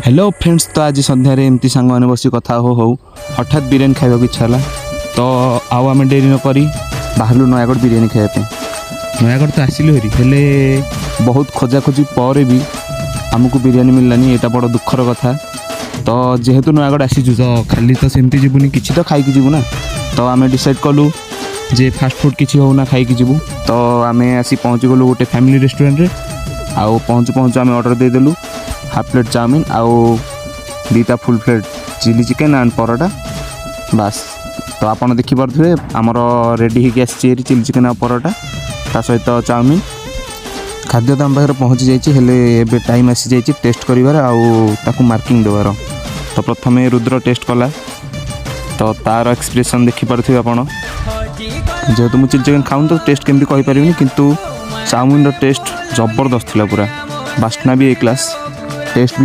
Hello friends, तो आज सन्धार एमती सांग मैंने बस कथा हो हठात बिरियानी खावा इच्छा है। तो आउ आम डेरी नक बाहर नयागढ़ बिरियानी खायापे। नयागढ़ तो आसिलु हेरी हेले बहुत खोजाखोजी पर भी आमको बिरियानी मिललानी। यहाँ बड़ दुखर कथा। तो जेहेतु नयागढ़ आसीचु तो खाली तो सेमती जीवनी किसी तो खाई जीवु ना। तो आम डिसाइड कलु जे फास्ट फूड किसी होना खाई जीवु। तो आम आसी पहुँची गलु गोटे फैमिली रेस्टोरेंट रे। आउ पहुँचु पहुँचु आम ऑर्डर देदेलु हाफ प्लेट चाउमिन आउ दीटा full plate chilli chicken and parotta बास। तो आपड़ देखिपे आमर रेडी होगी आसी चिली चिकेन आ परोटा ता सहित चाउमिन। खाद्य तो आम पाखे पहुँची जाइए टाइम आसी जाइए टेस्ट करार आउ मार्किंग देवार। तो प्रथम रुद्र टेस्ट कला तो तार एक्सप्रेशन देखिपे आपड़। जेहेतु मुझे चिली चिकेन खाऊँ तो टेस्ट केमती कहीपर किंतु चाउमिन टेस्ट जबरदस्त थी पूरा। बास्ना भी ए क्लास टेस्ट भी